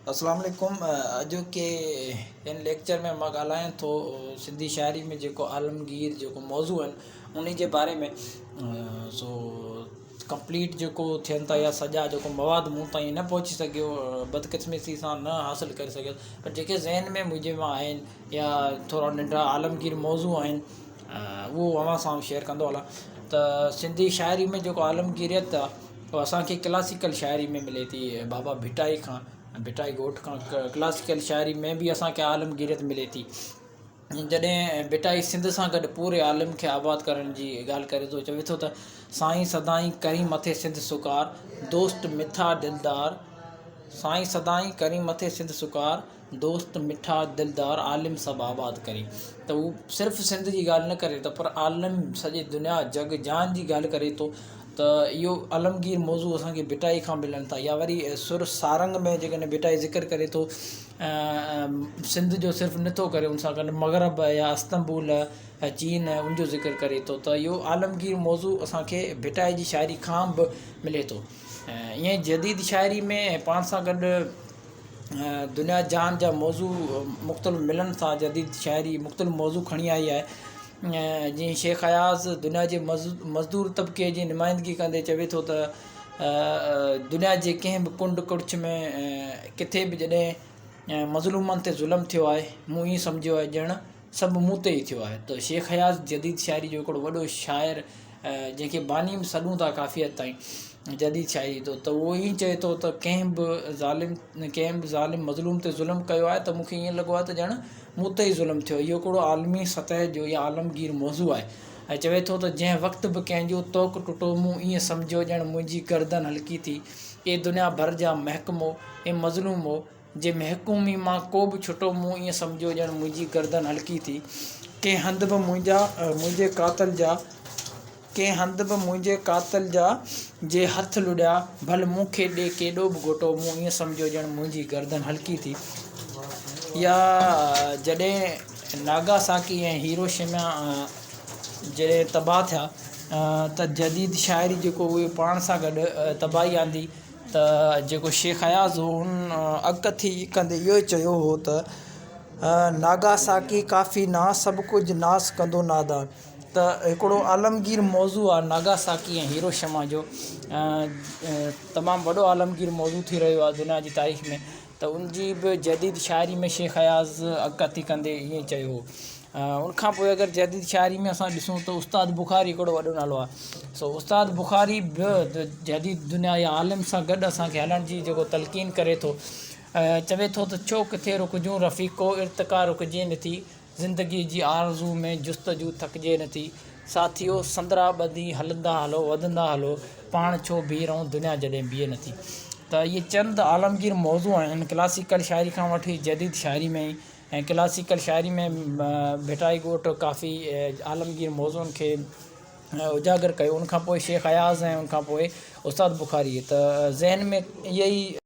अस्सलाम वालेकुम। अॼु के हिन लेक्चर में मां ॻाल्हायां थो सिंधी शाइरी में जेको आलमगीर जेको मौज़ू आहिनि उन जे बारे में। सो कंप्लीट जेको थियनि था या सॼा जेको मवाद मूं ताईं न पहुची सघियो, बदकिस्मती सां न हासिलु करे सघियो, पर जेके ज़हन में मुंहिंजे मां आहिनि या थोरा नंढा आलमगीर मौज़ू आहिनि उहो अव्हां सां शेयर कंदो हलां। त सिंधी शाइरी में जेको आलमगीरियत आहे उहो असांखे क्लासिकल शाइरी में मिले थी, बाबा भिटाई खां, भिटाई ॻोठ खां। क्लासिकल शाइरी में बि असांखे आलमगीरियत मिले थी। जॾहिं भिटाई सिंध सां गॾु पूरे आलम खे आबाद करण जी ॻाल्हि करे थो, चवे थो त साईं सदाईं करी मथे सिंध सुकार, दोस्त मिठा दिलदार, साईं सदाईं करी मथे सिंध सुकार, दोस्त मिठा दिलदार, आलिम सभु आबाद करी। त उहो सिर्फ़ु सिंध जी ॻाल्हि न करे थो, पर आलम सॼे दुनिया जग जान जी ॻाल्हि करे थो। त इहो आलमगीर मौज़ू असांखे भिटाई खां मिलनि था। या वरी सुर सारंग में जेकॾहिं भिटाई ज़िक्र करे थो सिंध जो, सिर्फ़ु नथो करे, उन सां गॾु मग़रब या इस्तंबुल चीन उनजो ज़िक्र करे थो। त इहो आलमगीर मौज़ू असांखे भिटाई जी शाइरी खां बि मिले थो। ईअं जदीद शाइरी में पाण सां गॾु दुनिया जहान जा मौज़ू मुख़्तलिफ़ मिलनि था। जदीद शाइरी मुख़्तलिफ़ मौज़ू खणी आई आहे। जीअं शेख अयाज़ दुनिया जे मज़दूर तबिके जी नुमाइंदगी कंदे चवे थो त दुनिया जे कंहिं बि कुंड कुड़िछ में किथे बि जॾहिं मज़लूमनि ते ज़ुल्म थियो आहे, मूं ईअं सम्झियो आहे ॼण सभु मूं ते ई थियो आहे। त शेख अयाज़ जदीद शाइरी जो हिकिड़ो वॾो शाइर जंहिंखे बानी में सॾूं था काफ़ी हद ताईं जदीद शाइरी तो, त उहो ईअं चए थो त कंहिं बि ज़ालिम मज़लूम ते ज़ुल्म कयो आहे त मूंखे ईअं लॻो आहे त ॼण मूं ते ई ज़ुल्म थियो। इहो हिकिड़ो आलमी सतह जो या आलमगीर मौज़ू आहे। ऐं चवे थो त जंहिं वक़्तु बि कंहिंजो तोक टुटो, मूं ईअं सम्झियो ॼण मुंहिंजी गर्दन हल्की थी। ए दुनिया भर जा महकमो, ए मज़लूमो, जे महकूमी मां को बि छुटो, मूं ईअं सम्झियो ॼण मुंहिंजी गर्दन हल्की थी। कंहिं हंध बि मुंहिंजे कातल जा जे हथ लुॾिया, भल मूंखे ॾे केॾो बि घोटो, मूं ईअं सम्झियो ॼण मुंहिंजी गर्दन हल्की थी। या जॾहिं नागासाकी ऐं हिरोशिमा जॾहिं तबाह थिया त जदीद शाइरी जेको उहे पाण सां गॾु तबाही आंदी। त जेको शेख अयाज़ हो हुन अॻकथी कंदे इहो ई चयो हो त नागासाकी काफ़ी ना, सभु कुझु नास कंदो नादान। त हिकिड़ो आलमगीर मौज़ू आहे नागासाकी ऐं हिरोशिमा जो, तमामु वॾो आलमगीर मौज़ू थी रहियो आहे दुनिया जी तारीख़ में। त उनजी बि जदीद शाइरी में शेख अयाज़ अॻकथी कंदे ईअं चयो हो। उनखां पोइ अगरि जदीद शाइरी में असां ॾिसूं त उस्ताद बुख़ारी हिकिड़ो वॾो नालो आहे। सो उस्ताद बुख़ारी बि जदीद दुनिया या आलिम सां गॾु असांखे हलण जी जेको तलक़ीन करे थो। चवे थो त छो किथे रुकजूं रफ़ीक़ो, इर्तिका रुकजे नथी, ज़िंदगी जी आरज़ू में जुस्तजू थकिजे नथी, साथियो संदरा ॿधी हलंदा हलो वधंदा हलो, पाण छो बीह रहूं दुनिया जॾहिं बीहे नथी। त इहे चंद आलमगीर मौज़ू आहिनि क्लासिकल शाइरी खां वठी जदीद शाइरी में ई। ऐं क्लासिकल शाइरी में भिटाई ॻोठ काफ़ी आलमगीर मौज़ूअनि खे उजागर कयो। उनखां पोइ शेख अयाज़ ऐं उनखां पोइ उस्ताद बुख़ारी। त ज़हन में इहे ई